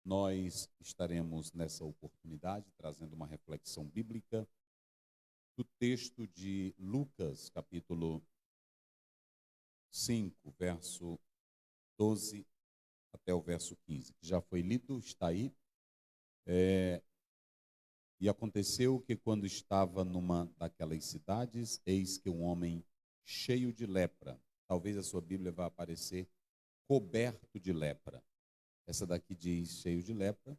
Nós estaremos nessa oportunidade trazendo uma reflexão bíblica do texto de Lucas, capítulo 5, verso 12 até o verso 15, que já foi lido, está aí. E aconteceu que quando estava numa daquelas cidades, eis que um homem cheio de lepra, talvez a sua Bíblia vá aparecer coberto de lepra. Essa daqui diz cheio de lepra.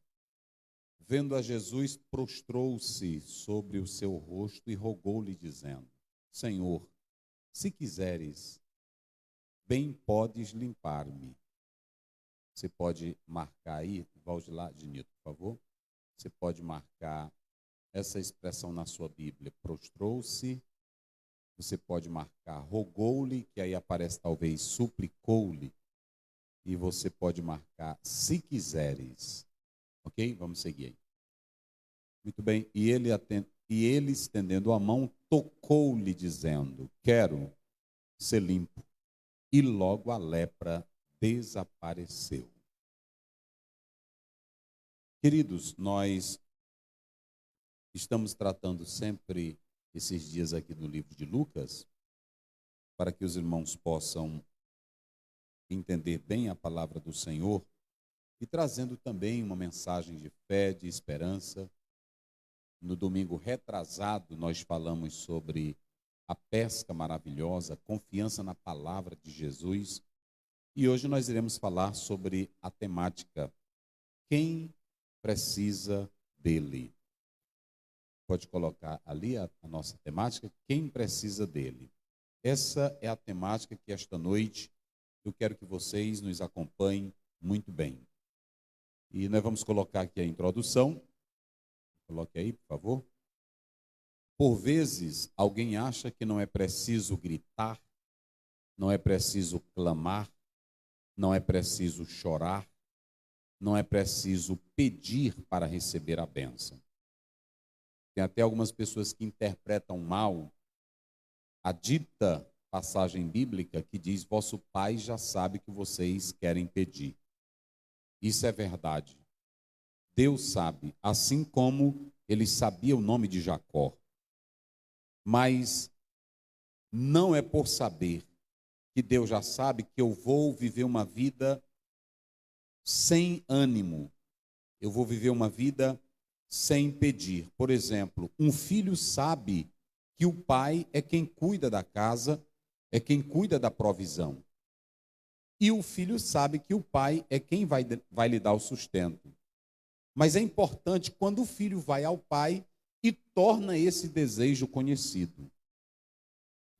Vendo a Jesus, prostrou-se sobre o seu rosto e rogou-lhe, dizendo: Senhor, se quiseres, bem podes limpar-me. Você pode marcar aí, Valdiladinito, por favor. Você pode marcar essa expressão na sua Bíblia, prostrou-se. Você pode marcar rogou-lhe, que aí aparece talvez suplicou-lhe. E você pode marcar se quiseres. Ok? Vamos seguir aí. Muito bem. E ele estendendo a mão, tocou-lhe, dizendo: quero ser limpo. E logo a lepra desapareceu. Queridos, nós estamos tratando sempre esses dias aqui do livro de Lucas, para que os irmãos possam entender bem a palavra do Senhor e trazendo também uma mensagem de fé, de esperança. No domingo retrasado, nós falamos sobre a pesca maravilhosa, confiança na palavra de Jesus. E hoje nós iremos falar sobre a temática: quem precisa dele? Pode colocar ali a nossa temática: quem precisa dele? Essa é a temática que esta noite eu quero que vocês nos acompanhem muito bem. E nós vamos colocar aqui a introdução. Coloque aí, por favor. Por vezes, alguém acha que não é preciso gritar, não é preciso clamar, não é preciso chorar, não é preciso pedir para receber a bênção. Tem até algumas pessoas que interpretam mal a dita passagem bíblica que diz: vosso pai já sabe que vocês querem pedir. Isso é verdade. Deus sabe, assim como ele sabia o nome de Jacó. Mas não é por saber que Deus já sabe que eu vou viver uma vida sem ânimo. Eu vou viver uma vida sem pedir. Por exemplo, um filho sabe que o pai é quem cuida da casa, é quem cuida da provisão. E o filho sabe que o pai é quem vai lhe dar o sustento. Mas é importante quando o filho vai ao pai e torna esse desejo conhecido.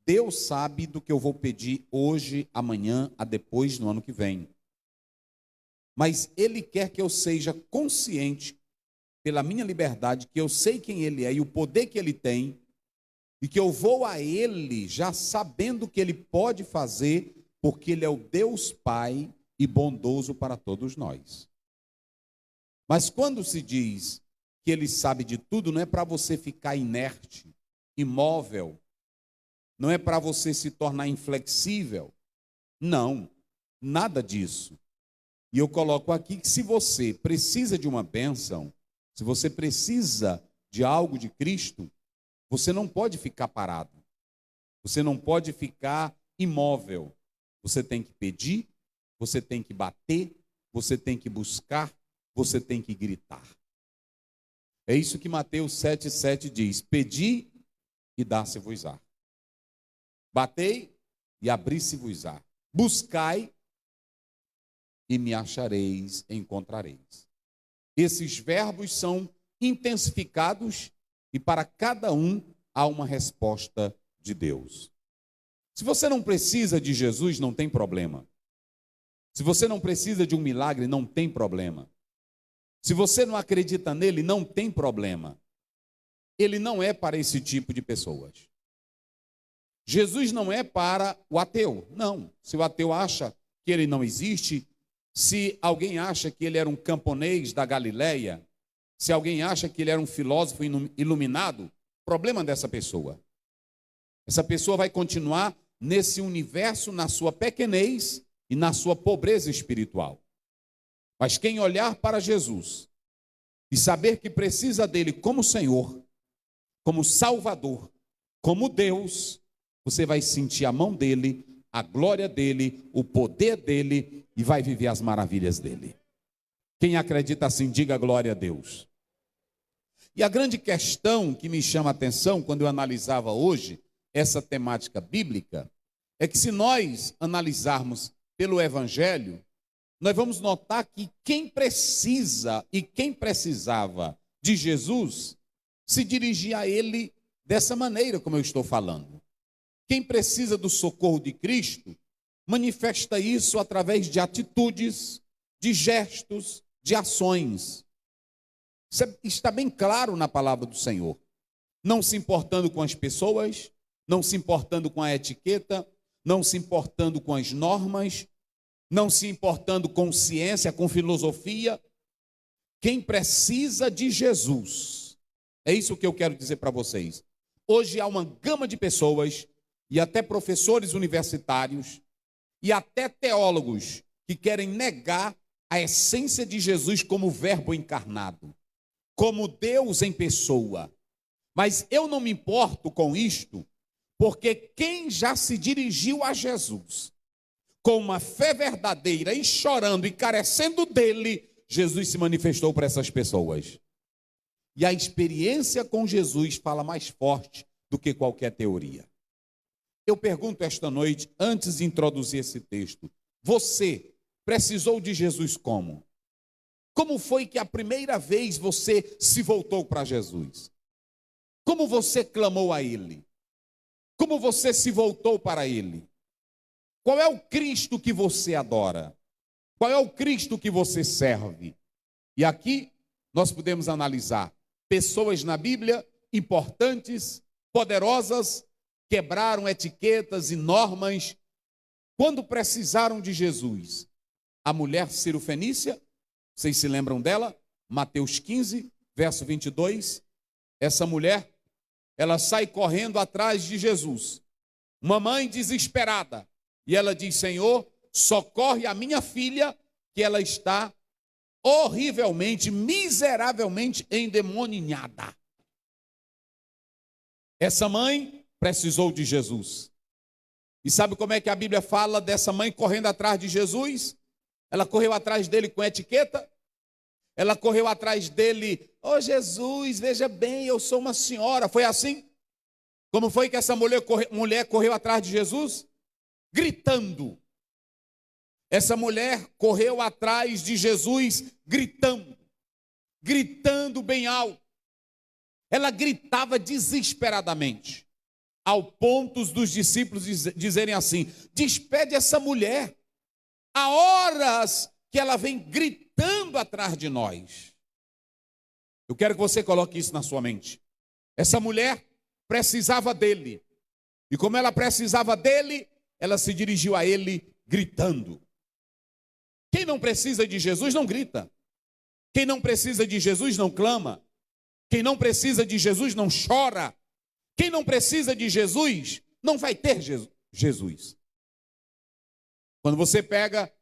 Deus sabe do que eu vou pedir hoje, amanhã, a depois, no ano que vem. Mas Ele quer que eu seja consciente, pela minha liberdade, que eu sei quem Ele é e o poder que Ele tem, e que eu vou a Ele já sabendo que Ele pode fazer, porque Ele é o Deus Pai e bondoso para todos nós. Mas quando se diz que Ele sabe de tudo, não é para você ficar inerte, imóvel, não é para você se tornar inflexível. Não, nada disso. E eu coloco aqui que se você precisa de uma bênção, se você precisa de algo de Cristo, você não pode ficar parado. Você não pode ficar imóvel. Você tem que pedir, você tem que bater, você tem que buscar, você tem que gritar. É isso que Mateus 7,7 diz: pedi e dá-se-vos-á. Batei e abri-se-vos-á. Buscai e me achareis, encontrareis. Esses verbos são intensificados e para cada um há uma resposta de Deus. Se você não precisa de Jesus, não tem problema. Se você não precisa de um milagre, não tem problema. Se você não acredita nele, não tem problema. Ele não é para esse tipo de pessoas. Jesus não é para o ateu, não. Se o ateu acha que ele não existe, se alguém acha que ele era um camponês da Galileia, se alguém acha que ele era um filósofo iluminado, problema dessa pessoa. Essa pessoa vai continuar nesse universo, na sua pequenez e na sua pobreza espiritual. Mas quem olhar para Jesus e saber que precisa dele como Senhor, como Salvador, como Deus, você vai sentir a mão dele, a glória dele, o poder dele e vai viver as maravilhas dele. Quem acredita assim, diga glória a Deus. E a grande questão que me chama a atenção quando eu analisava hoje essa temática bíblica é que se nós analisarmos pelo Evangelho, nós vamos notar que quem precisa e quem precisava de Jesus se dirigia a ele dessa maneira como eu estou falando. Quem precisa do socorro de Cristo manifesta isso através de atitudes, de gestos, de ações. Isso está bem claro na palavra do Senhor. Não se importando com as pessoas, não se importando com a etiqueta, não se importando com as normas, não se importando com ciência, com filosofia. Quem precisa de Jesus, é isso que eu quero dizer para vocês. Hoje há uma gama de pessoas, e até professores universitários, e até teólogos, que querem negar a essência de Jesus como verbo encarnado, como Deus em pessoa. Mas eu não me importo com isto, porque quem já se dirigiu a Jesus com uma fé verdadeira e chorando e carecendo dele, Jesus se manifestou para essas pessoas. E a experiência com Jesus fala mais forte do que qualquer teoria. Eu pergunto esta noite, antes de introduzir esse texto, você precisou de Jesus como? Como foi que a primeira vez você se voltou para Jesus? Como você clamou a Ele? Como você se voltou para Ele? Qual é o Cristo que você adora? Qual é o Cristo que você serve? E aqui nós podemos analisar pessoas na Bíblia importantes, poderosas, quebraram etiquetas e normas quando precisaram de Jesus. A mulher Cirofenícia, vocês se lembram dela? Mateus 15, verso 22. Essa mulher, ela sai correndo atrás de Jesus. Uma mãe desesperada. E ela diz: Senhor, socorre a minha filha, que ela está horrivelmente, miseravelmente endemoninhada. Essa mãe precisou de Jesus. E sabe como é que a Bíblia fala dessa mãe correndo atrás de Jesus? Ela correu atrás dele com etiqueta? Ela correu atrás dele: oh Jesus, veja bem, eu sou uma senhora. Foi assim? Como foi que essa mulher correu atrás de Jesus? Gritando. Essa mulher correu atrás de Jesus gritando. Gritando bem alto. Ela gritava desesperadamente, ao ponto dos discípulos dizerem assim: despede essa mulher. Há horas que ela vem gritando atrás de nós. Eu quero que você coloque isso na sua mente. Essa mulher precisava dele. E como ela precisava dele, ela se dirigiu a ele gritando. Quem não precisa de Jesus não grita. Quem não precisa de Jesus não clama. Quem não precisa de Jesus não chora. Quem não precisa de Jesus não vai ter Jesus. Quando você pega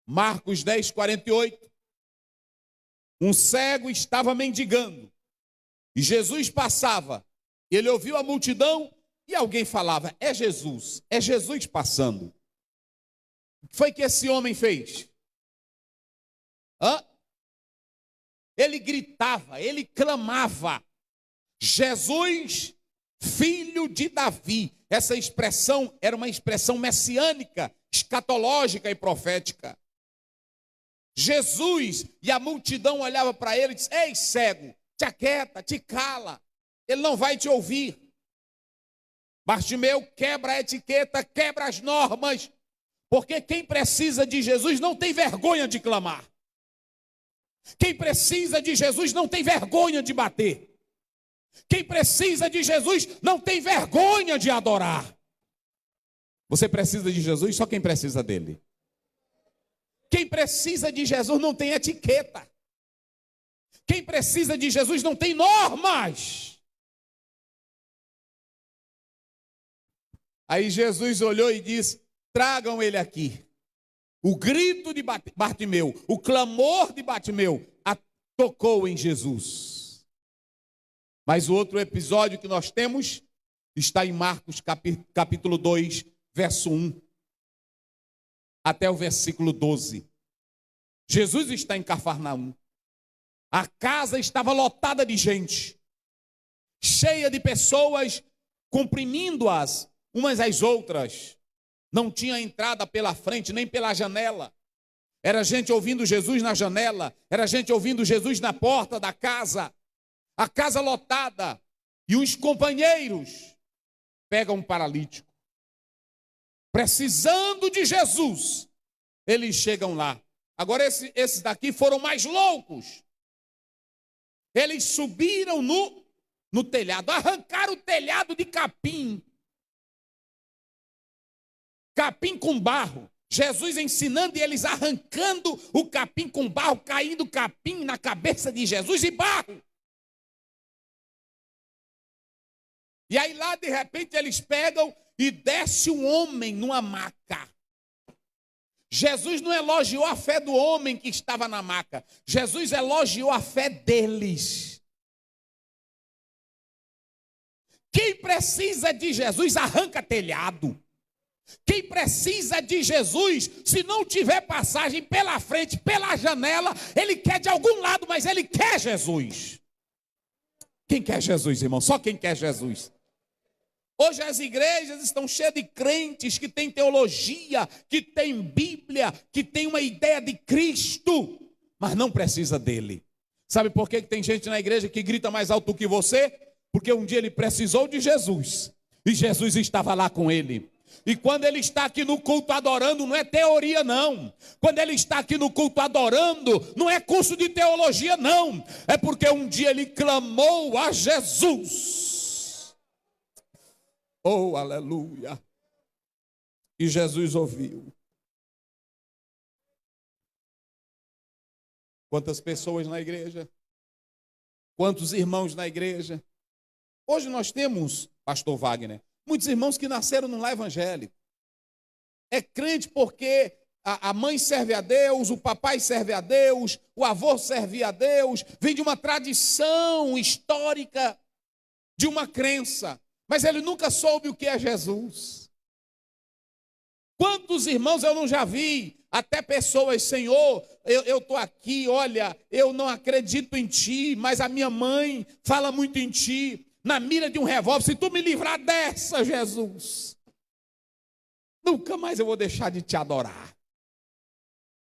Marcos 10, 48, um cego estava mendigando, e Jesus passava, ele ouviu a multidão, e alguém falava: é Jesus passando. O que foi que esse homem fez? Ele gritava, ele clamava: Jesus, filho de Davi. Essa expressão era uma expressão messiânica, escatológica e profética. Jesus, e a multidão olhava para ele e disse: ei, cego, te aquieta, te cala, ele não vai te ouvir. Bartimeu quebra a etiqueta, quebra as normas, porque quem precisa de Jesus não tem vergonha de clamar. Quem precisa de Jesus não tem vergonha de bater. Quem precisa de Jesus não tem vergonha de adorar. Você precisa de Jesus, só quem precisa dele. Quem precisa de Jesus não tem etiqueta. Quem precisa de Jesus não tem normas. Aí Jesus olhou e disse: tragam ele aqui. O grito de Bartimeu, o clamor de Bartimeu, tocou em Jesus. Mas o outro episódio que nós temos está em Marcos capítulo 2, verso 1 até o versículo 12. Jesus está em Cafarnaum. A casa estava lotada de gente, cheia de pessoas, comprimindo-as umas às outras. Não tinha entrada pela frente, nem pela janela. Era gente ouvindo Jesus na janela, era gente ouvindo Jesus na porta da casa. A casa lotada. E os companheiros pegam um paralítico. Precisando de Jesus, eles chegam lá. Agora esses daqui foram mais loucos. Eles subiram no telhado, arrancaram o telhado de capim. Capim com barro. Jesus ensinando e eles arrancando o capim com barro, caindo capim na cabeça de Jesus e barro. E aí lá de repente eles pegam e desce um homem numa maca. Jesus não elogiou a fé do homem que estava na maca. Jesus elogiou a fé deles. Quem precisa de Jesus arranca telhado. Quem precisa de Jesus, se não tiver passagem pela frente, pela janela, ele quer de algum lado, mas ele quer Jesus. Quem quer Jesus, irmão? Só quem quer Jesus. Hoje as igrejas estão cheias de crentes que têm teologia, que têm Bíblia, que têm uma ideia de Cristo, mas não precisa dele. Sabe por que tem gente na igreja que grita mais alto que você? Porque um dia ele precisou de Jesus, e Jesus estava lá com ele. E quando ele está aqui no culto adorando, não é teoria não. Quando ele está aqui no culto adorando, não é curso de teologia não. É porque um dia ele clamou a Jesus. Oh, aleluia. E Jesus ouviu. Quantas pessoas na igreja? Quantos irmãos na igreja? Hoje nós temos, pastor Wagner, muitos irmãos que nasceram num lar evangélico. É crente porque a mãe serve a Deus, o papai serve a Deus, o avô serve a Deus. Vem de uma tradição histórica, de uma crença. Mas ele nunca soube o que é Jesus. Quantos irmãos eu não já vi, até pessoas, Senhor, eu estou aqui, olha, eu não acredito em Ti, mas a minha mãe fala muito em Ti. Na mira de um revólver, se tu me livrar dessa, Jesus, nunca mais eu vou deixar de te adorar.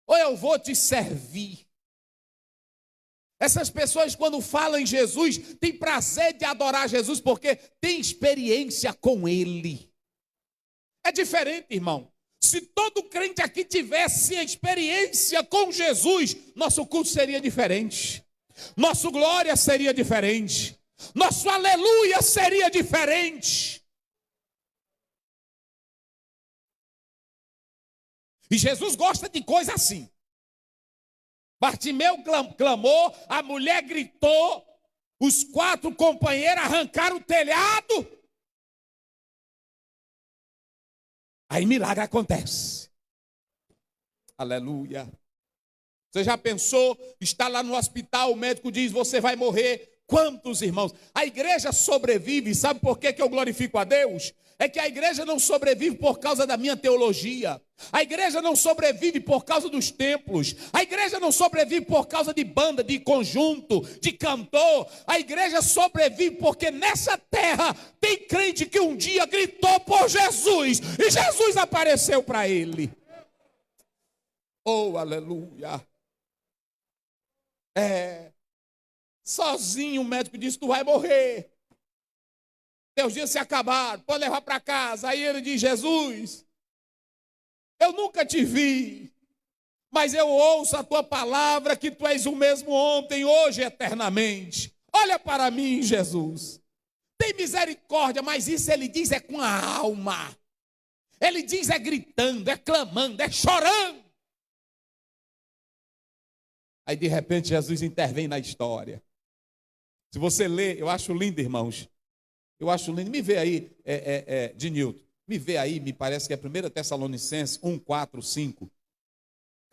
Ou eu vou te servir. Essas pessoas, quando falam em Jesus, têm prazer de adorar Jesus, porque tem experiência com Ele. É diferente, irmão. Se todo crente aqui tivesse experiência com Jesus, nosso culto seria diferente. Nosso glória seria diferente. Nosso aleluia seria diferente. E Jesus gosta de coisa assim. Bartimeu clamou, a mulher gritou, os 4 companheiros arrancaram o telhado. Aí milagre acontece. Aleluia. Você já pensou, está lá no hospital, o médico diz, você vai morrer. Quantos irmãos? A igreja sobrevive, sabe por que eu glorifico a Deus? É que a igreja não sobrevive por causa da minha teologia. A igreja não sobrevive por causa dos templos. A igreja não sobrevive por causa de banda, de conjunto, de cantor. A igreja sobrevive porque nessa terra tem crente que um dia gritou por Jesus e Jesus apareceu para ele. Oh, aleluia. Sozinho o médico disse, tu vai morrer. Teus dias se acabaram, pode levar para casa. Aí ele diz, Jesus, eu nunca te vi, mas eu ouço a tua palavra que tu és o mesmo ontem, hoje e eternamente. Olha para mim, Jesus. Tem misericórdia, mas isso ele diz é com a alma. Ele diz é gritando, é clamando, é chorando. Aí de repente Jesus intervém na história. Se você ler, eu acho lindo, irmãos. Eu acho lindo. Me vê aí, de Newton. Me vê aí, me parece que é 1 Tessalonicenses 1, 4, 5.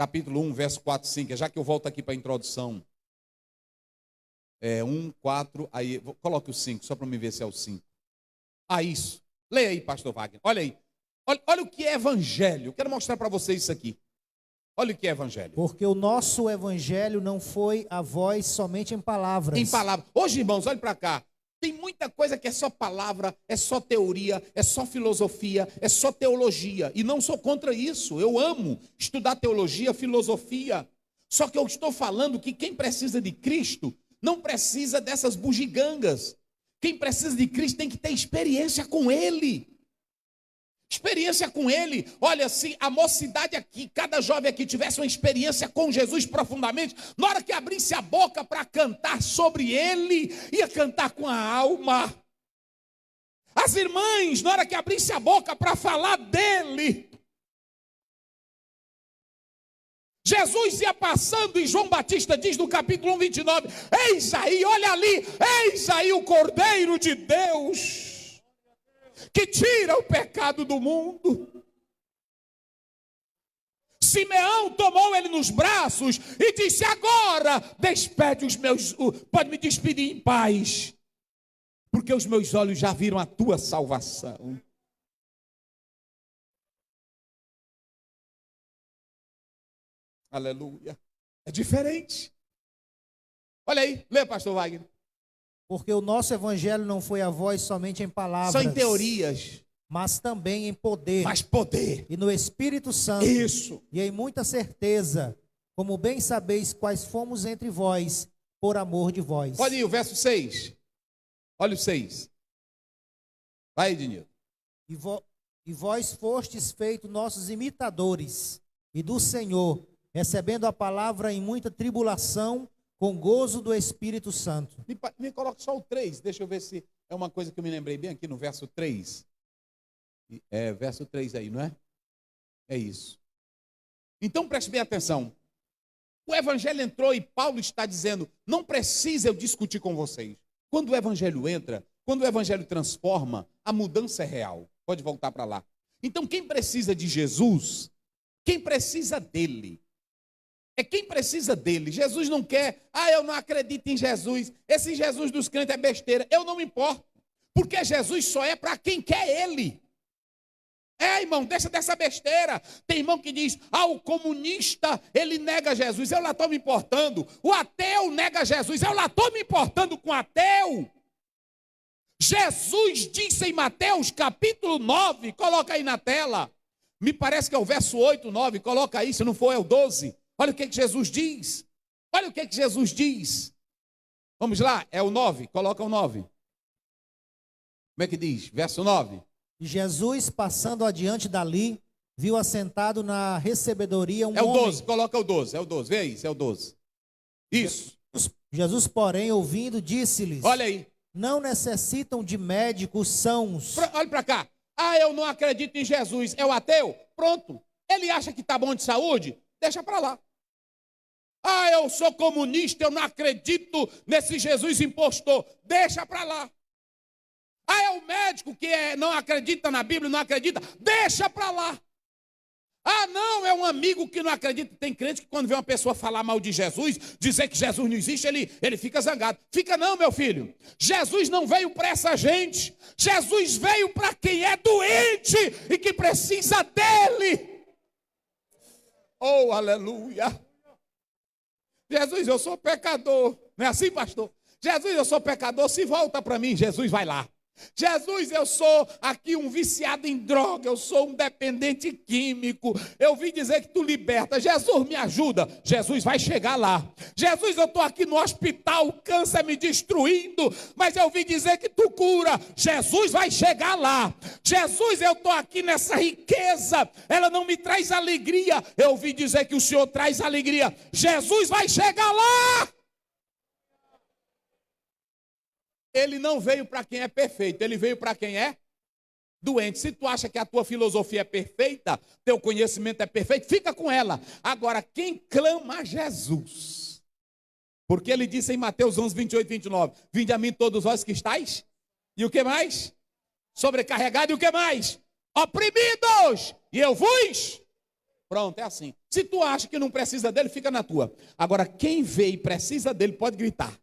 capítulo 1, verso 4 e 5. Já que eu volto aqui para a introdução. 1, 4, aí, coloque o 5, só para me ver se é o 5. Isso. Leia aí, pastor Wagner. Olha aí. Olha o que é evangelho. Eu quero mostrar para vocês isso aqui. Olha o que é evangelho. Porque o nosso evangelho não foi a voz somente em palavras. Em palavras. Hoje, irmãos, olhe para cá. Tem muita coisa que é só palavra, é só teoria, é só filosofia, é só teologia. E não sou contra isso. Eu amo estudar teologia, filosofia. Só que eu estou falando que quem precisa de Cristo não precisa dessas bugigangas. Quem precisa de Cristo tem que ter experiência com Ele. Experiência com Ele. Olha, se a mocidade aqui, cada jovem aqui tivesse uma experiência com Jesus profundamente, na hora que abrisse a boca para cantar sobre Ele, ia cantar com a alma. As irmãs, na hora que abrisse a boca para falar dEle, Jesus ia passando e João Batista diz no capítulo 1, 29, eis aí, olha ali, eis aí o Cordeiro de Deus, que tira o pecado do mundo. Simeão tomou ele nos braços e disse, agora despede os meus, pode me despedir em paz, porque os meus olhos já viram a tua salvação. Aleluia. É diferente. Olha aí, lê, pastor Wagner. Porque o nosso evangelho não foi a voz somente em palavras. Só em teorias. Mas também em poder. Mas poder. E no Espírito Santo. Isso. E em muita certeza, como bem sabeis quais fomos entre vós, por amor de vós. Olha aí o verso 6. Olha o 6. Vai, Ednilson. E vós fostes feitos nossos imitadores, e do Senhor, recebendo a palavra em muita tribulação, com gozo do Espírito Santo. Me coloca só o 3, deixa eu ver se é uma coisa que eu me lembrei bem aqui no verso 3. É verso 3 aí, não é? É isso. Então preste bem atenção. O evangelho entrou e Paulo está dizendo, não precisa eu discutir com vocês. Quando o evangelho entra, quando o evangelho transforma, a mudança é real. Pode voltar para lá. Então quem precisa de Jesus, quem precisa dele, é quem precisa dele. Jesus não quer, eu não acredito em Jesus, esse Jesus dos crentes é besteira. Eu não me importo, porque Jesus só é para quem quer ele. Irmão, deixa dessa besteira. Tem irmão que diz, o comunista, ele nega Jesus, eu lá estou me importando. O ateu nega Jesus, eu lá estou me importando com o ateu. Jesus disse em Mateus capítulo 9, coloca aí na tela, me parece que é o verso 8, 9, coloca aí, se não for é o 12. Olha o que Jesus diz. Olha o que Jesus diz. Vamos lá, é o 9, coloca o 9. Como é que diz? Verso 9. Jesus, passando adiante dali, viu assentado na recebedoria um homem. É o 12, coloca o 12, é o 12, vê isso, é o 12. Isso. Jesus, porém, ouvindo, disse-lhes, olha aí, não necessitam de médicos sãos. Olha para cá. Eu não acredito em Jesus, é o ateu? Pronto. Ele acha que está bom de saúde? Deixa para lá. Eu sou comunista, eu não acredito nesse Jesus impostor. Deixa para lá. É o médico que não acredita na Bíblia, não acredita. Deixa para lá. Não, é um amigo que não acredita. Tem crente que quando vê uma pessoa falar mal de Jesus, dizer que Jesus não existe, ele fica zangado. Fica não, meu filho. Jesus não veio para essa gente. Jesus veio para quem é doente e que precisa dele. Oh, aleluia. Jesus, eu sou pecador. Não é assim, pastor? Jesus, eu sou pecador. Se volta para mim, Jesus vai lá. Jesus, eu sou aqui um viciado em droga, eu sou um dependente químico, eu vim dizer que tu liberta. Jesus, me ajuda. Jesus vai chegar lá. Jesus, eu estou aqui no hospital, o câncer me destruindo, mas eu vim dizer que tu cura. Jesus vai chegar lá. Jesus, eu estou aqui nessa riqueza, ela não me traz alegria, eu vim dizer que o Senhor traz alegria. Jesus vai chegar lá. Ele não veio para quem é perfeito, ele veio para quem é doente. Se tu acha que a tua filosofia é perfeita, teu conhecimento é perfeito, fica com ela. Agora, quem clama a Jesus, porque ele disse em Mateus 11, 28, 29, vinde a mim todos vós que estáis, e o que mais? Sobrecarregados, e o que mais? Oprimidos, e eu vos... Pronto, é assim. Se tu acha que não precisa dele, fica na tua. Agora, quem vê e precisa dele, pode gritar,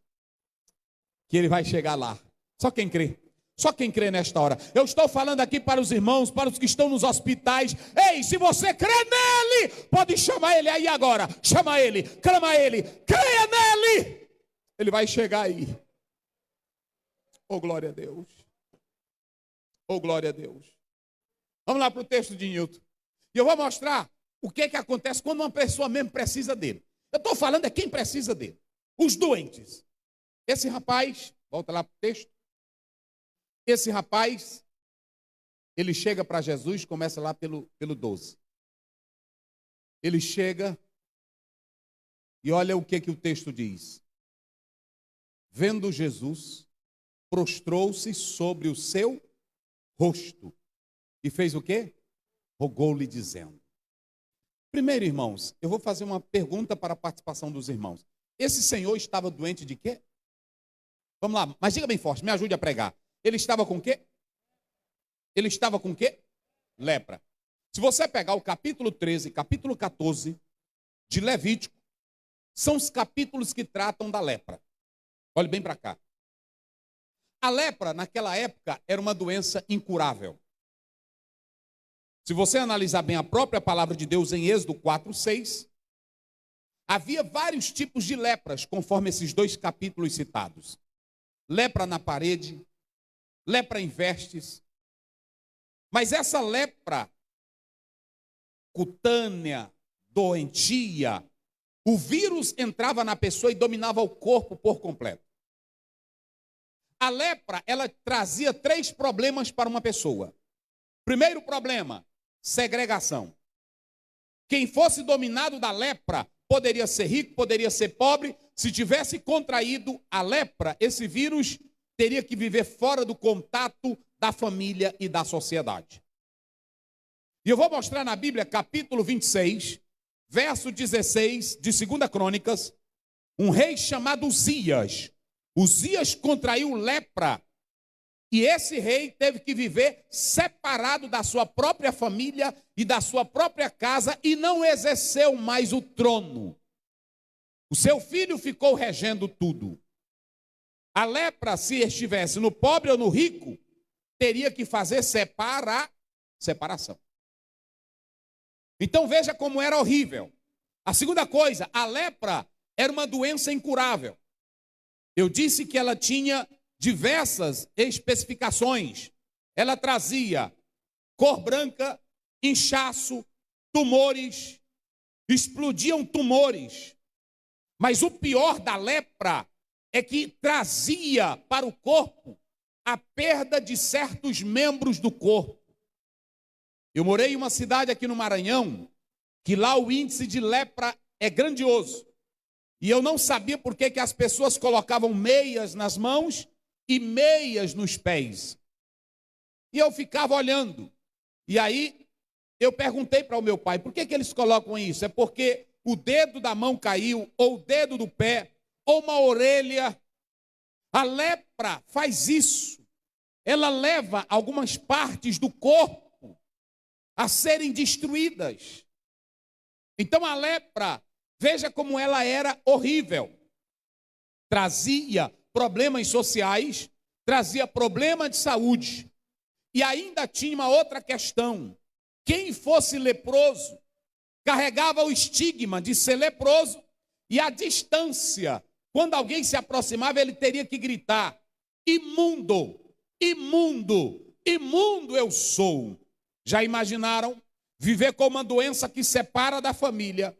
que ele vai chegar lá. Só quem crê. Só quem crê nesta hora. Eu estou falando aqui para os irmãos, para os que estão nos hospitais. Ei, se você crê nele, pode chamar ele aí agora. Chama ele, clama ele, creia nele. Ele vai chegar aí. Oh, glória a Deus. Oh, glória a Deus. Vamos lá para o texto de Newton. E eu vou mostrar o que acontece quando uma pessoa mesmo precisa dele. Eu estou falando é quem precisa dele. Os doentes. Esse rapaz, volta lá para o texto. Esse rapaz, ele chega para Jesus, começa lá pelo 12. Ele chega e olha o que o texto diz. Vendo Jesus, prostrou-se sobre o seu rosto. E fez o quê? Rogou-lhe dizendo. Primeiro, irmãos, eu vou fazer uma pergunta para a participação dos irmãos. Esse senhor estava doente de quê? Vamos lá, mas diga bem forte, me ajude a pregar. Ele estava com quê? Ele estava com quê? Lepra. Se você pegar o capítulo 13, capítulo 14 de Levítico, são os capítulos que tratam da lepra. Olhe bem para cá. A lepra, naquela época, era uma doença incurável. Se você analisar bem a própria palavra de Deus em Êxodo 4:6, havia vários tipos de lepras, conforme esses dois capítulos citados. Lepra na parede, lepra em vestes. Mas essa lepra cutânea, doentia, o vírus entrava na pessoa e dominava o corpo por completo. A lepra, ela trazia 3 problemas para uma pessoa. Primeiro problema, segregação. Quem fosse dominado da lepra poderia ser rico, poderia ser pobre. Se tivesse contraído a lepra, esse vírus teria que viver fora do contato da família e da sociedade. E eu vou mostrar na Bíblia, capítulo 26, verso 16 de 2 Crônicas, um rei chamado Uzias. Uzias contraiu lepra e esse rei teve que viver separado da sua própria família e da sua própria casa e não exerceu mais o trono. O seu filho ficou regendo tudo. A lepra, se estivesse no pobre ou no rico, teria que fazer separação. Então veja como era horrível. A segunda coisa, a lepra era uma doença incurável. Eu disse que ela tinha diversas especificações. Ela trazia cor branca, inchaço, tumores, explodiam tumores. Mas o pior da lepra é que trazia para o corpo a perda de certos membros do corpo. Eu morei em uma cidade aqui no Maranhão, que lá o índice de lepra é grandioso. E eu não sabia por que as pessoas colocavam meias nas mãos e meias nos pés. E eu ficava olhando. E aí eu perguntei para o meu pai, por que eles colocam isso? É porque o dedo da mão caiu, ou o dedo do pé, ou uma orelha. A lepra faz isso. Ela leva algumas partes do corpo a serem destruídas. Então a lepra, veja como ela era horrível. Trazia problemas sociais, trazia problema de saúde. E ainda tinha uma outra questão. Quem fosse leproso, carregava o estigma de ser leproso, e a distância, quando alguém se aproximava, ele teria que gritar: imundo, imundo, imundo eu sou. Já imaginaram viver com uma doença que separa da família?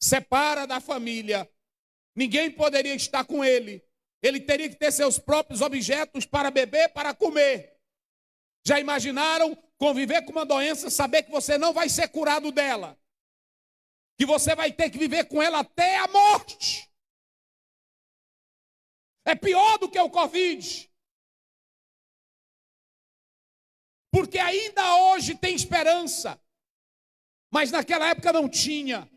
Separa da família. Ninguém poderia estar com ele. Ele teria que ter seus próprios objetos para beber, para comer. Já imaginaram conviver com uma doença, saber que você não vai ser curado dela? Que você vai ter que viver com ela até a morte. É pior do que o Covid. Porque ainda hoje tem esperança, mas naquela época não tinha.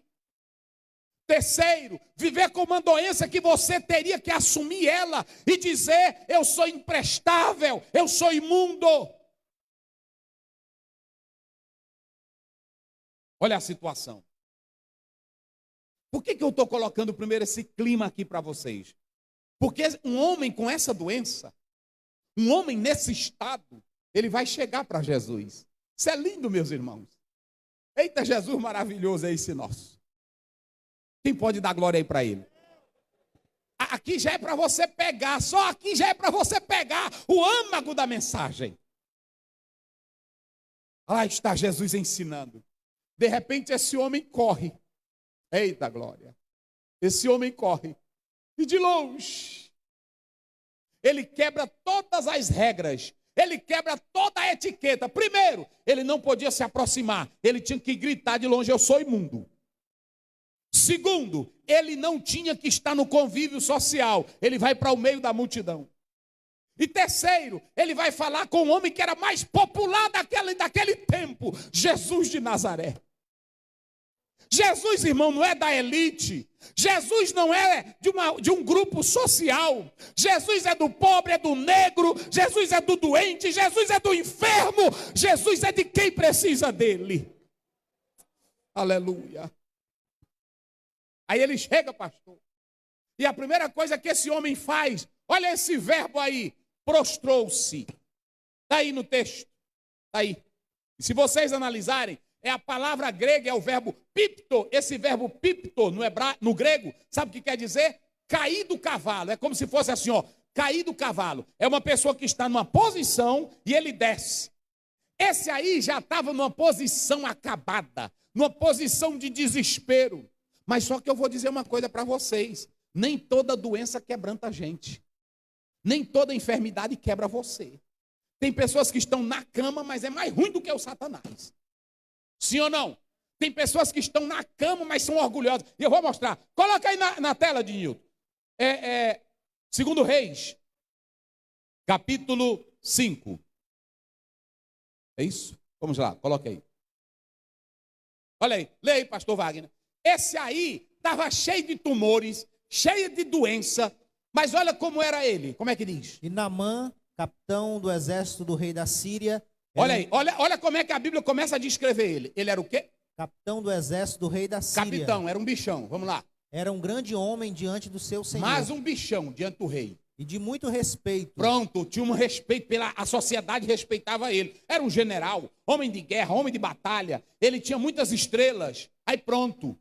Terceiro, viver com uma doença que você teria que assumir ela e dizer: eu sou imprestável, eu sou imundo. Olha a situação. Por que eu estou colocando primeiro esse clima aqui para vocês? Porque um homem com essa doença, um homem nesse estado, ele vai chegar para Jesus. Isso é lindo, meus irmãos. Eita, Jesus maravilhoso é esse nosso. Quem pode dar glória aí para ele? Aqui já é para você pegar, só aqui já é para você pegar o âmago da mensagem. Lá está Jesus ensinando. De repente esse homem corre. Eita glória. Esse homem corre. E de longe, ele quebra todas as regras. Ele quebra toda a etiqueta. Primeiro, ele não podia se aproximar. Ele tinha que gritar de longe, eu sou imundo. Segundo, ele não tinha que estar no convívio social. Ele vai para o meio da multidão. E terceiro, ele vai falar com o homem que era mais popular daquele tempo, Jesus de Nazaré. Jesus, irmão, não é da elite. Jesus não é de um grupo social. Jesus é do pobre, é do negro. Jesus é do doente. Jesus é do enfermo. Jesus é de quem precisa dele. Aleluia. Aí ele chega, pastor. E a primeira coisa que esse homem faz, olha esse verbo aí, prostrou-se. Está aí no texto. Está aí. E se vocês analisarem, é a palavra grega, é o verbo pipto. Esse verbo pipto no grego, sabe o que quer dizer? Cair do cavalo. É como se fosse assim, ó, cair do cavalo. É uma pessoa que está numa posição e ele desce. Esse aí já estava numa posição acabada, numa posição de desespero. Mas só que eu vou dizer uma coisa para vocês. Nem toda doença quebranta a gente. Nem toda enfermidade quebra você. Tem pessoas que estão na cama, mas é mais ruim do que o Satanás. Sim ou não? Tem pessoas que estão na cama, mas são orgulhosas. E eu vou mostrar. Coloca aí na tela, de Nilton. 2 Reis, capítulo 5. É isso? Vamos lá, coloca aí. Olha aí, leia aí, pastor Wagner. Esse aí estava cheio de tumores, cheio de doença, mas olha como era ele. Como é que diz? E Naamã, capitão do exército do rei da Síria. Olha aí, olha como é que a Bíblia começa a descrever ele. Ele era o quê? Capitão do exército do rei da Síria. Capitão, era um bichão, vamos lá. Era um grande homem diante do seu senhor. Mas um bichão diante do rei. E de muito respeito. Pronto, tinha um respeito, a sociedade respeitava ele. Era um general, homem de guerra, homem de batalha. Ele tinha muitas estrelas. Aí pronto.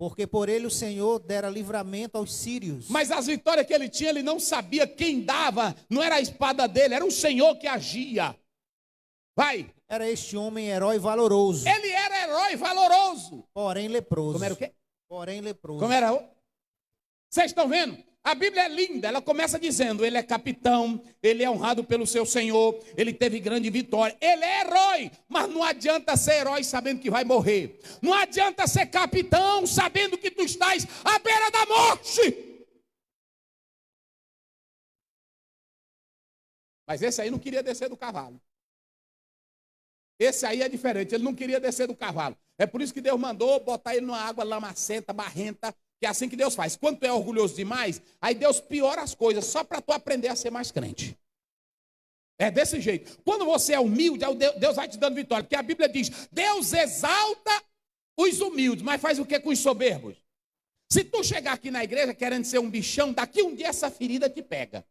Porque por ele o Senhor dera livramento aos sírios. Mas as vitórias que ele tinha, ele não sabia quem dava. Não era a espada dele, era o Senhor que agia. Vai. Era este homem herói valoroso. Ele era herói valoroso. Porém leproso. Como era o quê? Porém leproso. Como era? Vocês estão vendo? A Bíblia é linda. Ela começa dizendo, ele é capitão, ele é honrado pelo seu Senhor, ele teve grande vitória. Ele é herói, mas não adianta ser herói sabendo que vai morrer. Não adianta ser capitão sabendo que tu estás à beira da morte. Mas esse aí não queria descer do cavalo. Esse aí é diferente, ele não queria descer do cavalo. É por isso que Deus mandou botar ele numa água lamacenta, barrenta, que é assim que Deus faz. Quando tu é orgulhoso demais, aí Deus piora as coisas, só para tu aprender a ser mais crente. É desse jeito. Quando você é humilde, Deus vai te dando vitória. Porque a Bíblia diz, Deus exalta os humildes, mas faz o que com os soberbos? Se tu chegar aqui na igreja querendo ser um bichão, daqui um dia essa ferida te pega.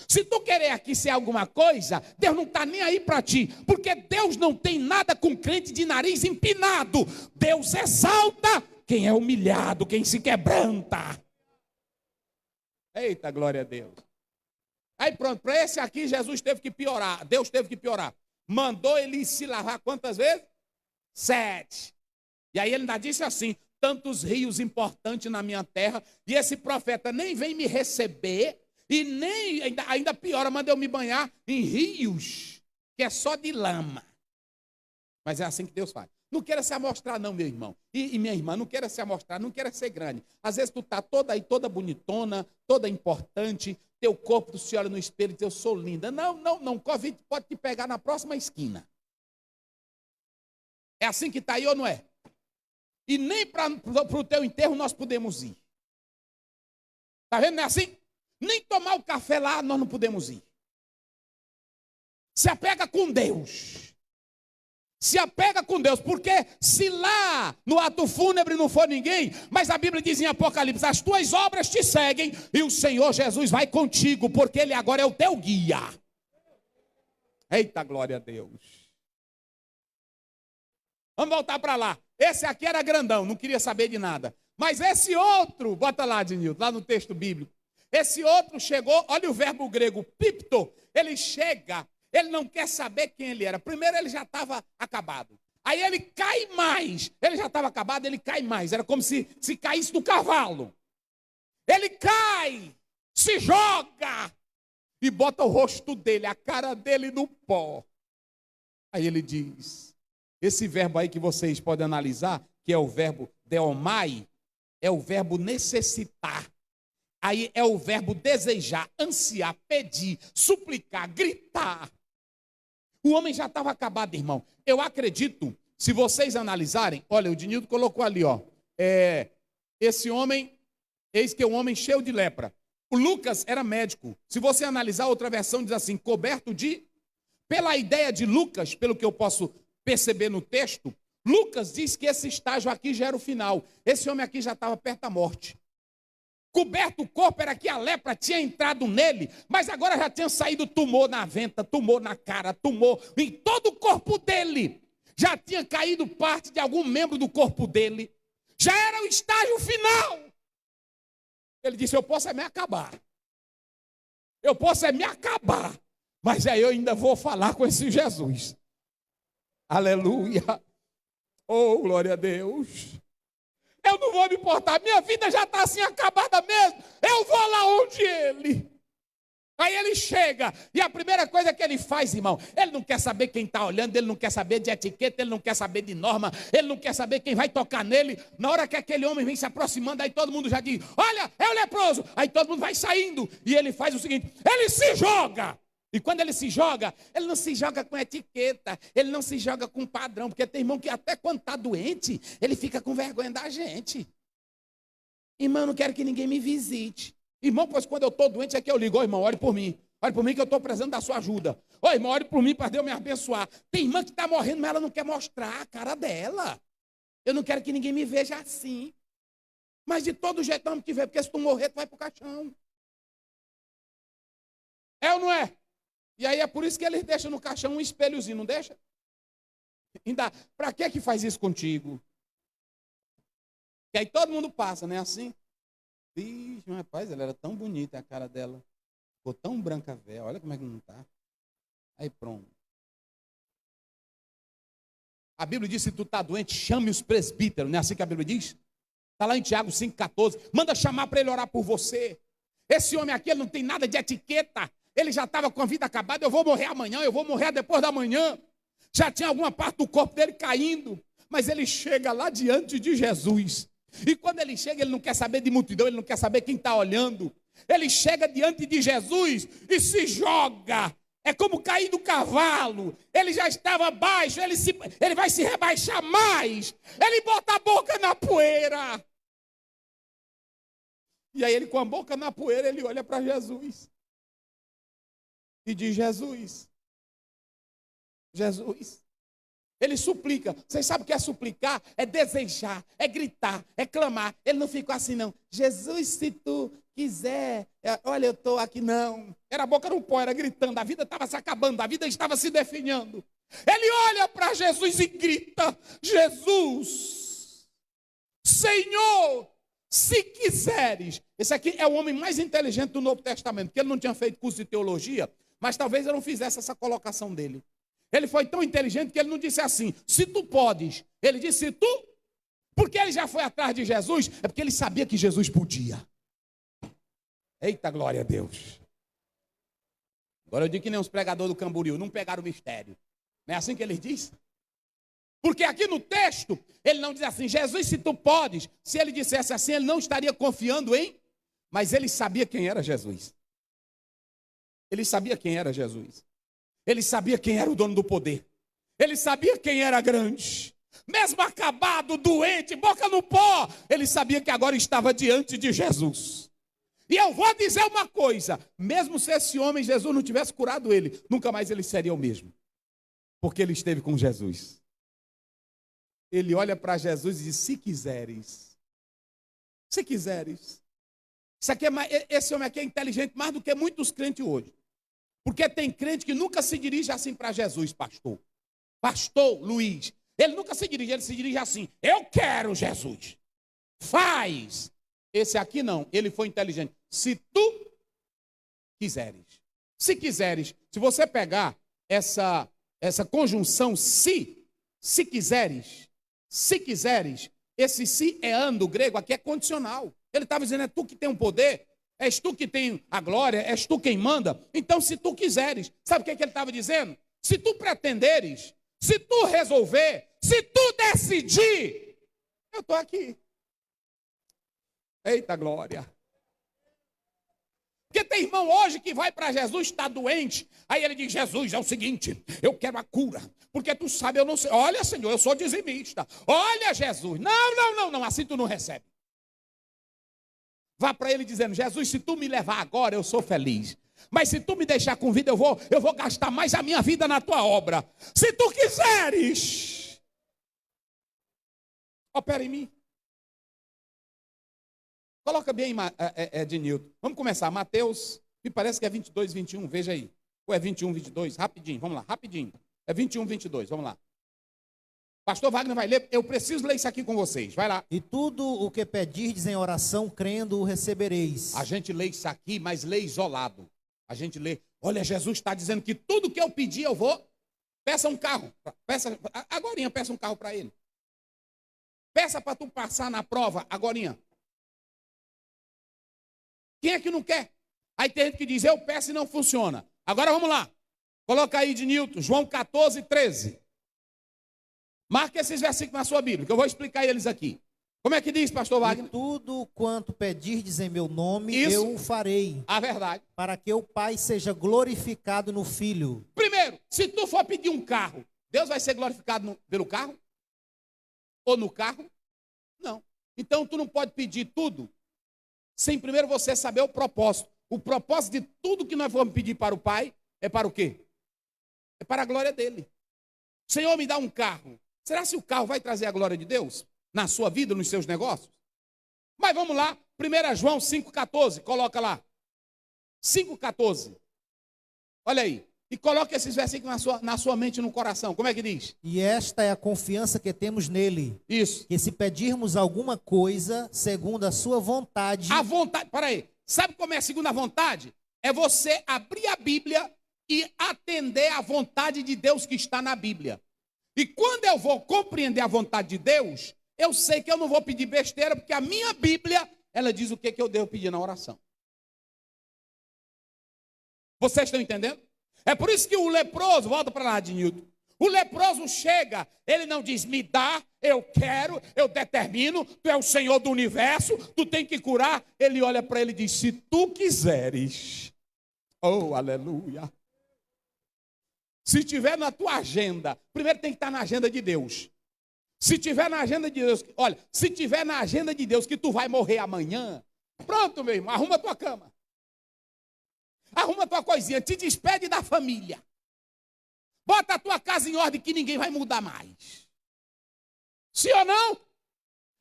Se tu querer aqui ser alguma coisa, Deus não está nem aí para ti. Porque Deus não tem nada com crente de nariz empinado. Deus exalta quem é humilhado, quem se quebranta. Eita, glória a Deus. Aí pronto, para esse aqui Jesus teve que piorar. Deus teve que piorar. Mandou ele se lavar quantas vezes? 7. E aí ele ainda disse assim, tantos rios importantes na minha terra, e esse profeta nem vem me receber, e nem, ainda piora, manda eu me banhar em rios, que é só de lama. Mas é assim que Deus faz. Não queira se amostrar não, meu irmão. E minha irmã, não queira se amostrar, não queira ser grande. Às vezes tu tá toda aí, toda bonitona, toda importante, teu corpo, tu se olha no espelho e diz, eu sou linda. Não, Covid pode te pegar na próxima esquina. É assim que está aí ou não é? E nem para o teu enterro nós podemos ir. Está vendo, não é assim? Nem tomar o café lá nós não podemos ir. Se apega com Deus. Se apega com Deus, porque se lá no ato fúnebre não for ninguém, mas a Bíblia diz em Apocalipse, as tuas obras te seguem e o Senhor Jesus vai contigo, porque Ele agora é o teu guia. Eita, glória a Deus. Vamos voltar para lá. Esse aqui era grandão, não queria saber de nada. Mas esse outro, bota lá, Dinilton, lá no texto bíblico. Esse outro chegou, olha o verbo grego, pipto. Ele chega, ele não quer saber quem ele era. Primeiro ele já estava acabado. Aí ele cai mais. Ele já estava acabado, ele cai mais. Era como se caísse do cavalo. Ele cai, se joga e bota o rosto dele, a cara dele no pó. Aí ele diz, esse verbo aí que vocês podem analisar, que é o verbo deomai, é o verbo necessitar. Aí é o verbo desejar, ansiar, pedir, suplicar, gritar. O homem já estava acabado, irmão. Eu acredito, se vocês analisarem, olha, o Dinildo colocou ali, ó. Esse homem, eis que é um homem cheio de lepra. O Lucas era médico. Se você analisar, outra versão diz assim, coberto de... Pela ideia de Lucas, pelo que eu posso perceber no texto, Lucas diz que esse estágio aqui já era o final. Esse homem aqui já estava perto da morte. Coberto o corpo, era que a lepra tinha entrado nele, mas agora já tinha saído tumor na venta, tumor na cara, tumor em todo o corpo dele. Já tinha caído parte de algum membro do corpo dele. Já era o estágio final. Ele disse, eu posso é me acabar. Eu posso é me acabar. Mas aí eu ainda vou falar com esse Jesus. Aleluia. Oh, glória a Deus. Eu não vou me importar, minha vida já está assim acabada mesmo. Eu vou lá onde ele. Aí ele chega, e a primeira coisa que ele faz, irmão, ele não quer saber quem está olhando, ele não quer saber de etiqueta, ele não quer saber de norma, ele não quer saber quem vai tocar nele. Na hora que aquele homem vem se aproximando, aí todo mundo já diz, olha, é o leproso. Aí todo mundo vai saindo, e ele faz o seguinte, ele se joga. E quando ele se joga, ele não se joga com etiqueta, ele não se joga com padrão, porque tem irmão que até quando está doente, ele fica com vergonha da gente. Irmão, eu não quero que ninguém me visite. Irmão, pois quando eu estou doente é que eu ligo, ô irmão, ore por mim que eu estou precisando da sua ajuda. Ô irmão, ore por mim para Deus me abençoar. Tem irmã que está morrendo, mas ela não quer mostrar a cara dela. Eu não quero que ninguém me veja assim. Mas de todo jeito vamos te ver, porque se tu morrer, tu vai para o caixão. É ou não é? E aí é por isso que eles deixam no caixão um espelhozinho, não deixa? Ainda, para que faz isso contigo? E aí todo mundo passa, né? Assim. Vixe, rapaz, ela era tão bonita, a cara dela. Ficou tão branca, velha. Olha como é que não está. Aí pronto. A Bíblia diz, se tu está doente, chame os presbíteros. Não é assim que a Bíblia diz? Está lá em Tiago 5,14. Manda chamar para ele orar por você. Esse homem aqui, ele não tem nada de etiqueta. Ele já estava com a vida acabada. Eu vou morrer amanhã, eu vou morrer depois da manhã. Já tinha alguma parte do corpo dele caindo. Mas ele chega lá diante de Jesus. E quando ele chega, ele não quer saber de multidão, ele não quer saber quem está olhando. Ele chega diante de Jesus e se joga. É como cair do cavalo. Ele já estava baixo, ele vai se rebaixar mais. Ele bota a boca na poeira. E aí ele com a boca na poeira, ele olha para Jesus. E diz, Jesus. Ele suplica. Vocês sabem o que é suplicar? É desejar, é gritar, é clamar. Ele não ficou assim, não. Jesus, se tu quiser, olha, eu estou aqui, não. Era a boca no pó, era gritando. A vida estava se acabando, a vida estava se definhando. Ele olha para Jesus e grita, Jesus, Senhor, se quiseres. Esse aqui é o homem mais inteligente do Novo Testamento, porque ele não tinha feito curso de teologia, mas talvez eu não fizesse essa colocação dele. Ele foi tão inteligente que ele não disse assim, se tu podes. Ele disse, se tu. Porque ele já foi atrás de Jesus, é porque ele sabia que Jesus podia. Eita, glória a Deus. Agora eu digo que nem os pregadores do Camboriú, não pegaram o mistério. Não é assim que ele diz? Porque aqui no texto, ele não diz assim, Jesus, se tu podes. Se ele dissesse assim, ele não estaria confiando em. Mas ele sabia quem era Jesus. Ele sabia quem era Jesus. Ele sabia quem era o dono do poder. Ele sabia quem era grande. Mesmo acabado, doente, boca no pó, ele sabia que agora estava diante de Jesus. E eu vou dizer uma coisa, mesmo se esse homem, Jesus, não tivesse curado ele, nunca mais ele seria o mesmo. Porque ele esteve com Jesus. Ele olha para Jesus e diz, se quiseres. Se quiseres. Esse homem aqui é inteligente mais do que muitos crentes hoje. Porque tem crente que nunca se dirige assim para Jesus, pastor. Pastor Luiz. Ele nunca se dirige, ele se dirige assim. Eu quero Jesus. Faz. Esse aqui não, ele foi inteligente. Se tu quiseres. Se quiseres. Se você pegar essa conjunção se quiseres. Se quiseres. Esse se é ando grego, aqui é condicional. Ele estava dizendo, é tu que tem o poder, és tu que tem a glória, és tu quem manda. Então, se tu quiseres, sabe o que ele estava dizendo? Se tu pretenderes, se tu resolver, se tu decidir, eu estou aqui. Eita glória. Porque tem irmão hoje que vai para Jesus, está doente, aí ele diz, Jesus, é o seguinte, eu quero a cura, porque tu sabe, eu não sei, olha Senhor, eu sou dizimista, olha Jesus, não, assim tu não recebe. Vá para ele dizendo, Jesus, se tu me levar agora, eu sou feliz, mas se tu me deixar com vida, eu vou gastar mais a minha vida na tua obra, se tu quiseres, opera em mim. Coloca bem, Ednilton. Vamos começar. Mateus, me parece que é 22, 21. Veja aí. Ou é 21, 22? Rapidinho. Vamos lá. Rapidinho. É 21, 22. Vamos lá. Pastor Wagner vai ler. Eu preciso ler isso aqui com vocês. Vai lá. E tudo o que pedirdes em oração, crendo, o recebereis. A gente lê isso aqui, mas lê isolado. A gente lê. Olha, Jesus está dizendo que tudo que eu pedir, eu vou. Peça um carro. Agorinha, peça um carro para ele. Peça para tu passar na prova. Agorinha. Quem é que não quer? Aí tem gente que diz, eu peço e não funciona. Agora vamos lá. Coloca aí de Newton, João 14, 13. Marque esses versículos na sua Bíblia, que eu vou explicar eles aqui. Como é que diz, pastor Wagner? E tudo quanto pedirdes em meu nome, Isso. eu o farei. A verdade. Para que o Pai seja glorificado no Filho. Primeiro, se tu for pedir um carro, Deus vai ser glorificado pelo carro? Ou no carro? Não. Então tu não pode pedir tudo sem primeiro você saber o propósito. O propósito de tudo que nós vamos pedir para o Pai é para o quê? É para a glória dele. Senhor, me dá um carro. Será que o carro vai trazer a glória de Deus na sua vida, nos seus negócios? Mas vamos lá, 1 João 5,14, coloca lá. 5,14. Olha aí. E coloca esses versículos na sua mente e no coração. Como é que diz? E esta é a confiança que temos nele. Isso. Que se pedirmos alguma coisa, segundo a sua vontade... A vontade, peraí. Sabe como é a segunda vontade? É você abrir a Bíblia e atender à vontade de Deus que está na Bíblia. E quando eu vou compreender a vontade de Deus, eu sei que eu não vou pedir besteira, porque a minha Bíblia, ela diz o que eu devo pedir na oração. Vocês estão entendendo? É por isso que o leproso, volta para lá de Newton, o leproso chega, ele não diz, me dá, eu quero, eu determino, tu é o Senhor do universo, tu tem que curar. Ele olha para ele e diz, se tu quiseres, oh, aleluia. Se tiver na tua agenda, primeiro tem que estar na agenda de Deus. Se tiver na agenda de Deus, olha, se tiver na agenda de Deus que tu vai morrer amanhã, pronto, meu irmão, arruma a tua cama. Arruma a tua coisinha, te despede da família. Bota a tua casa em ordem que ninguém vai mudar mais. Sim ou não?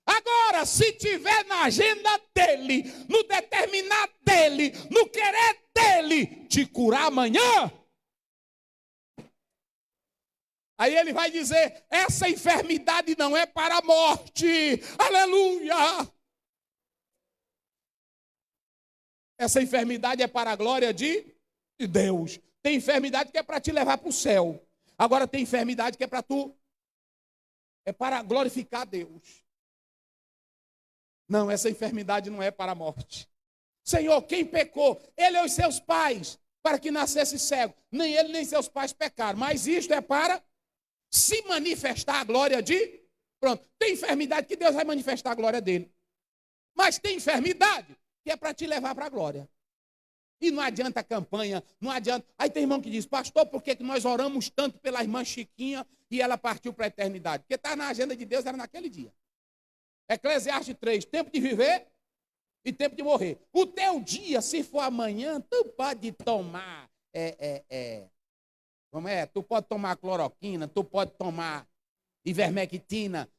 Agora, se tiver na agenda dele, no determinar dele, no querer dele, te curar amanhã, aí ele vai dizer, essa enfermidade não é para a morte. Aleluia! Essa enfermidade é para a glória de Deus. Tem enfermidade que é para te levar para o céu. Agora tem enfermidade que é para tu. É para glorificar Deus. Não, essa enfermidade não é para a morte. Senhor, quem pecou? Ele ou os seus pais, para que nascesse cego. Nem ele nem seus pais pecaram. Mas isto é para se manifestar a glória de... Pronto. Tem enfermidade que Deus vai manifestar a glória dele. Mas tem enfermidade que é para te levar para a glória. E não adianta a campanha, não adianta. Aí tem irmão que diz, pastor, por que nós oramos tanto pela irmã Chiquinha e ela partiu para a eternidade? Porque está na agenda de Deus, era naquele dia. Eclesiastes 3, tempo de viver e tempo de morrer. O teu dia, se for amanhã, tu pode tomar, tu pode tomar cloroquina, tu pode tomar ivermectina,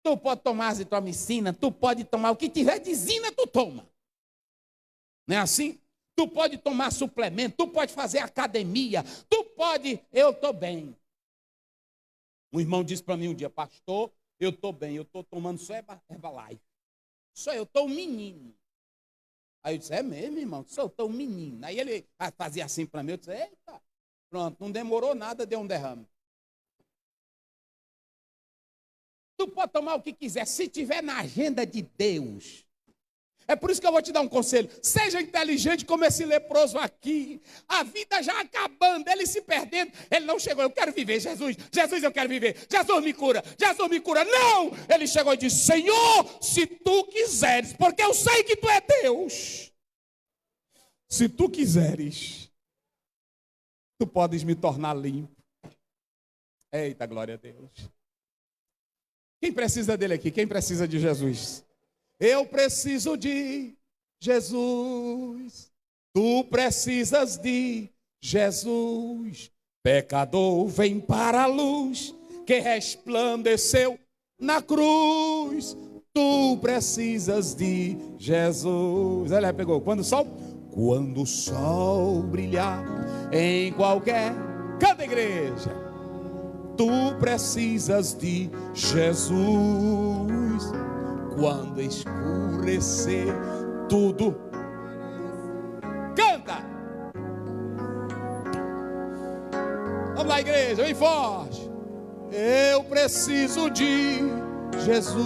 Tu pode tomar azitromicina, tu pode tomar o que tiver de zina, tu toma. Não é assim? Tu pode tomar suplemento, tu pode fazer academia, tu pode... Eu estou bem. Um irmão disse para mim um dia, pastor, eu estou bem, eu estou tomando só Herbalife. Só eu estou um menino. Aí eu disse, é mesmo, irmão? Só eu estou um menino. Aí ele fazia assim para mim, eu disse, eita, pronto, não demorou nada, deu um derrame. Tu pode tomar o que quiser, se tiver na agenda de Deus. É por isso que eu vou te dar um conselho. Seja inteligente como esse leproso aqui. A vida já acabando, ele se perdendo. Ele não chegou, eu quero viver, Jesus. Jesus, eu quero viver. Jesus me cura. Jesus me cura. Não! Ele chegou e disse, Senhor, se tu quiseres, porque eu sei que tu é Deus. Se tu quiseres, tu podes me tornar limpo. Eita, glória a Deus. Quem precisa dele aqui? Quem precisa de Jesus? Eu preciso de Jesus. Tu precisas de Jesus. Pecador, vem para a luz que resplandeceu na cruz. Tu precisas de Jesus. Ela pegou. Quando o sol brilhar em qualquer... Canta, igreja. Tu precisas de Jesus. Quando escurecer tudo. Canta. Vamos lá, igreja, vem forte. Eu preciso de Jesus.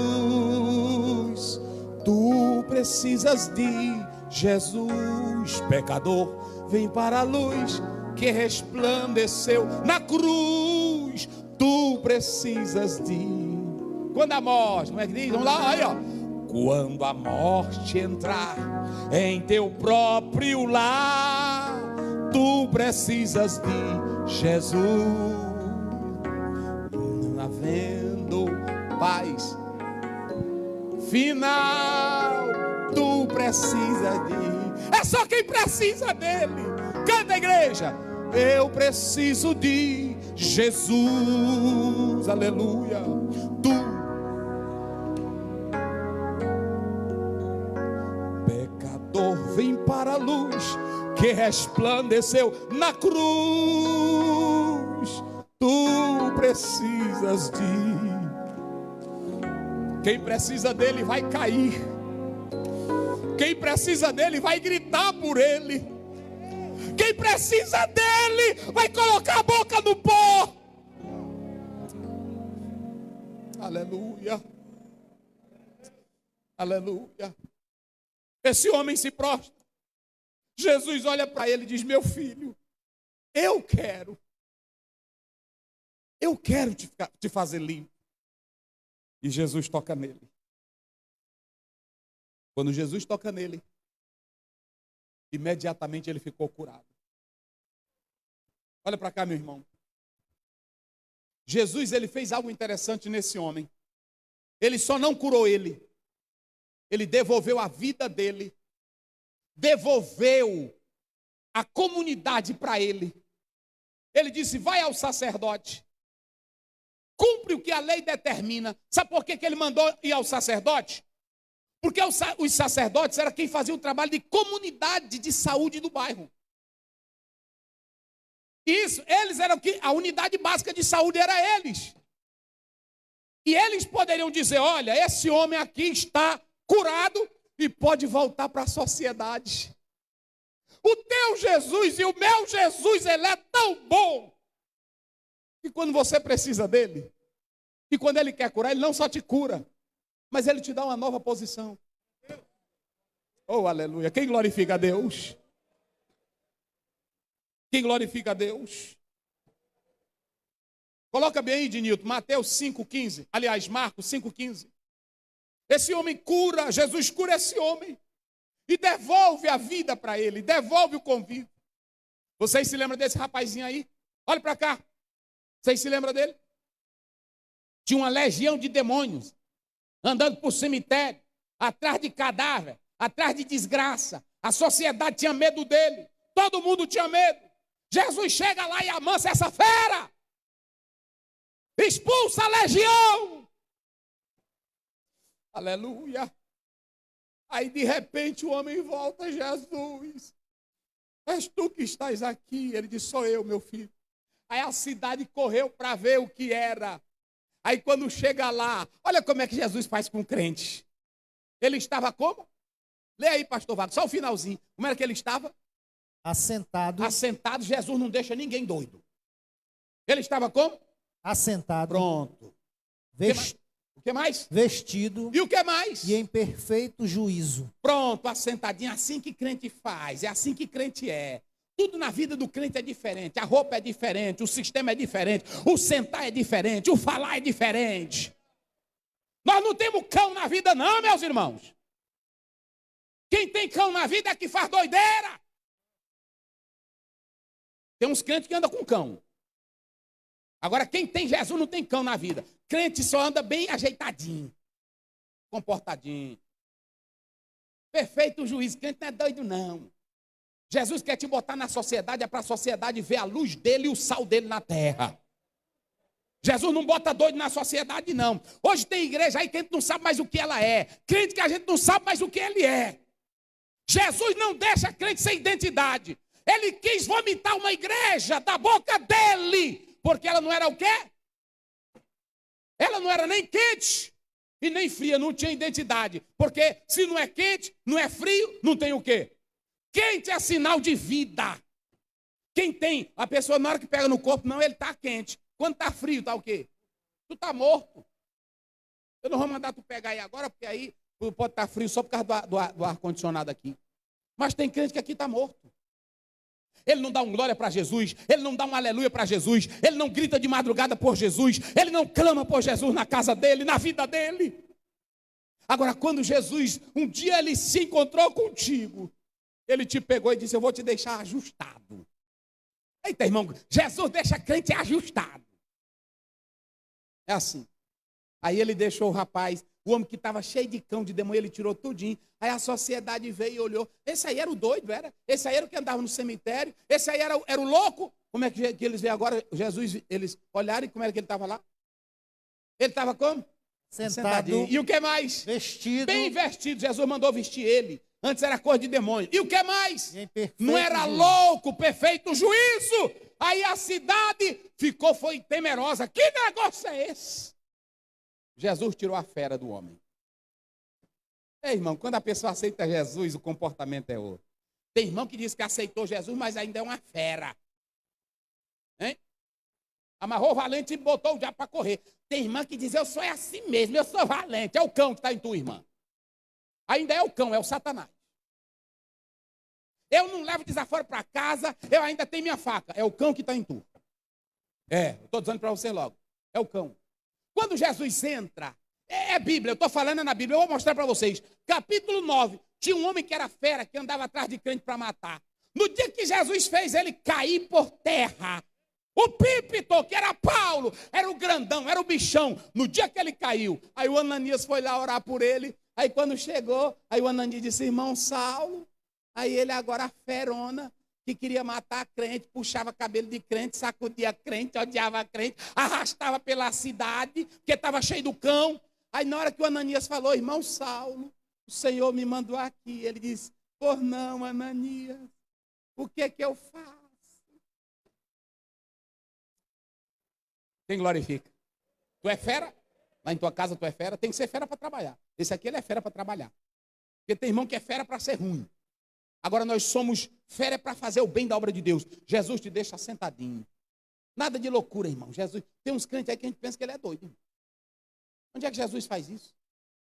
Tu precisas de Jesus. Pecador, vem para a luz que resplandeceu na cruz. Tu precisas de... Quando a morte, não é que diz? Vamos lá, aí ó. Quando a morte entrar em teu próprio lar, tu precisas de Jesus. Não havendo paz final, tu precisas de... É só quem precisa dele. Canta, igreja. Eu preciso de Jesus. Aleluia. Tu vem para a luz que resplandeceu na cruz. Tu precisas de... Quem precisa dele vai cair. Quem precisa dele vai gritar por ele. Quem precisa dele vai colocar a boca no pó. Aleluia. Aleluia. Esse homem se prostra. Jesus olha para ele e diz, meu filho, eu quero te fazer limpo. E Jesus toca nele. Quando Jesus toca nele, imediatamente ele ficou curado. Olha para cá, meu irmão. Jesus, ele fez algo interessante nesse homem. Ele só não curou ele. Ele devolveu a vida dele, devolveu a comunidade para ele. Ele disse, vai ao sacerdote, cumpre o que a lei determina. Sabe por que ele mandou ir ao sacerdote? Porque os sacerdotes eram quem fazia o trabalho de comunidade de saúde do bairro. Isso, eles eram a unidade básica de saúde era eles. E eles poderiam dizer, olha, esse homem aqui está curado e pode voltar para a sociedade. O teu Jesus e o meu Jesus, ele é tão bom que quando você precisa dele, e quando ele quer curar, ele não só te cura, mas ele te dá uma nova posição. Oh, aleluia. Quem glorifica a Deus? Quem glorifica a Deus? Coloca bem aí, Dinilton, Mateus 5,15. Aliás, Marcos 5,15. Esse homem cura, Jesus cura esse homem e devolve a vida para ele, devolve o convite. Vocês se lembram desse rapazinho aí? Olha para cá. Vocês se lembram dele? Tinha uma legião de demônios andando por cemitério, atrás de cadáver, atrás de desgraça. A sociedade tinha medo dele, todo mundo tinha medo. Jesus chega lá e amansa essa fera, expulsa a legião. Aleluia. Aí de repente o homem volta, Jesus, és tu que estás aqui? Ele disse, sou eu, meu filho. Aí a cidade correu para ver o que era. Aí quando chega lá, olha como é que Jesus faz com o crente. Ele estava como? Lê aí, pastor Wagner, só o finalzinho. Como era que ele estava? Assentado. Assentado, Jesus não deixa ninguém doido. Ele estava como? Assentado. Pronto. O que mais? Vestido. E o que mais? E em perfeito juízo. Pronto, assentadinho. Assim que crente faz, é assim que crente é. Tudo na vida do crente é diferente. A roupa é diferente, o sistema é diferente, o sentar é diferente, o falar é diferente. Nós não temos cão na vida não, meus irmãos. Quem tem cão na vida é que faz doideira. Tem uns crentes que andam com cão. Agora, quem tem Jesus não tem cão na vida. Crente só anda bem ajeitadinho, comportadinho. Perfeito juízo. Crente não é doido, não. Jesus quer te botar na sociedade, é para a sociedade ver a luz dele e o sal dele na terra. Jesus não bota doido na sociedade, não. Hoje tem igreja aí que a gente não sabe mais o que ela é. Crente que a gente não sabe mais o que ele é. Jesus não deixa crente sem identidade. Ele quis vomitar uma igreja da boca dele. Porque ela não era o quê? Ela não era nem quente e nem fria, não tinha identidade. Porque se não é quente, não é frio, não tem o quê? Quente é sinal de vida. Quem tem, a pessoa na hora que pega no corpo, não, ele está quente. Quando está frio, está o quê? Tu está morto. Eu não vou mandar tu pegar aí agora, porque aí pode estar frio só por causa do ar-condicionado aqui. Mas tem crente que aqui está morto. Ele não dá um glória para Jesus, ele não dá um aleluia para Jesus, ele não grita de madrugada por Jesus, ele não clama por Jesus na casa dele, na vida dele. Agora, quando Jesus, um dia ele se encontrou contigo, ele te pegou e disse, eu vou te deixar ajustado. Eita, irmão, Jesus deixa crente ajustado. É assim. Aí ele deixou o rapaz, o homem que estava cheio de cão, de demônio, ele tirou tudinho. Aí a sociedade veio e olhou. Esse aí era o doido, era? Esse aí era o que andava no cemitério? Esse aí era o louco? Como é que eles veem agora? Jesus, eles olharam e como era que ele estava lá? Ele estava como? Sentado. E o que mais? Vestido. Bem vestido. Jesus mandou vestir ele. Antes era cor de demônio. E o que mais? Não era juízo. louco, perfeito juízo. Aí a cidade foi temerosa. Que negócio é esse? Jesus tirou a fera do homem. Ei, irmão, quando a pessoa aceita Jesus, o comportamento é outro. Tem irmão que diz que aceitou Jesus, mas ainda é uma fera. Hein? Amarrou o valente e botou o diabo para correr. Tem irmã que diz, eu sou assim mesmo, eu sou valente. É o cão que está em tua irmã. Ainda é o cão, é o Satanás. Eu não levo desaforo para casa, eu ainda tenho minha faca. É o cão que está em tu. Eu estou dizendo para você logo. É o cão. Quando Jesus entra, é Bíblia, eu estou falando na Bíblia, eu vou mostrar para vocês. Capítulo 9, tinha um homem que era fera, que andava atrás de crente para matar. No dia que Jesus fez ele cair por terra, o pípito, que era Paulo, era o grandão, era o bichão. No dia que ele caiu, aí o Ananias foi lá orar por ele. Aí quando chegou, aí o Ananias disse, irmão Saulo, aí ele agora a ferona, que queria matar a crente, puxava cabelo de crente, sacudia a crente, odiava a crente, arrastava pela cidade, porque estava cheio do cão. Aí na hora que o Ananias falou, irmão Saulo, o Senhor me mandou aqui, ele disse, por não, Ananias, o que eu faço? Quem glorifica? Tu é fera? Lá em tua casa tu é fera? Tem que ser fera para trabalhar. Esse aqui ele é fera para trabalhar. Porque tem irmão que é fera para ser ruim. Agora nós somos fera para fazer o bem da obra de Deus. Jesus te deixa sentadinho. Nada de loucura, irmão. Jesus, tem uns crentes aí que a gente pensa que ele é doido. Irmão. Onde é que Jesus faz isso?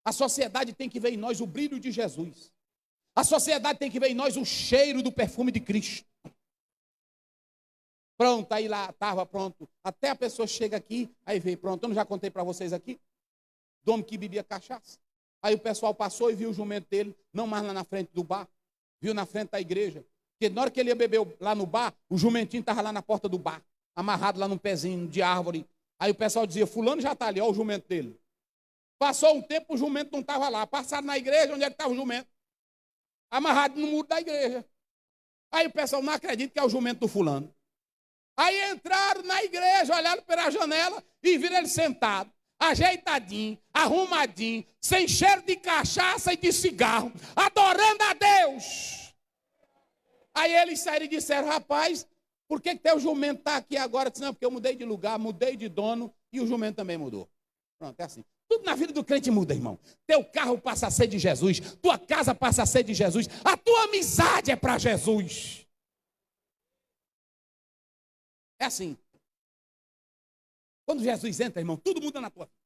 A sociedade tem que ver em nós o brilho de Jesus. A sociedade tem que ver em nós o cheiro do perfume de Cristo. Pronto, aí lá estava pronto. Até a pessoa chega aqui, aí veio, pronto. Eu não já contei para vocês aqui? Do homem que bebia cachaça. Aí o pessoal passou e viu o jumento dele, não mais lá na frente do bar, viu na frente da igreja. Porque na hora que ele ia beber lá no bar, o jumentinho estava lá na porta do bar, amarrado lá num pezinho de árvore. Aí o pessoal dizia, fulano já está ali, olha o jumento dele. Passou um tempo, o jumento não estava lá. Passaram na igreja, onde é que estava o jumento? Amarrado no muro da igreja. Aí o pessoal não acredita que é o jumento do fulano. Aí entraram na igreja, olharam pela janela e viram ele sentado. ajeitadinho, arrumadinho, sem cheiro de cachaça e de cigarro, adorando a Deus. Aí eles saíram e disseram: rapaz, por que teu jumento está aqui agora? Eu disse: não, porque eu mudei de lugar, mudei de dono e o jumento também mudou. Pronto, é assim. Tudo na vida do crente muda, irmão. Teu carro passa a ser de Jesus, tua casa passa a ser de Jesus, a tua amizade é para Jesus. É assim. Quando Jesus entra, irmão, tudo muda na tua vida.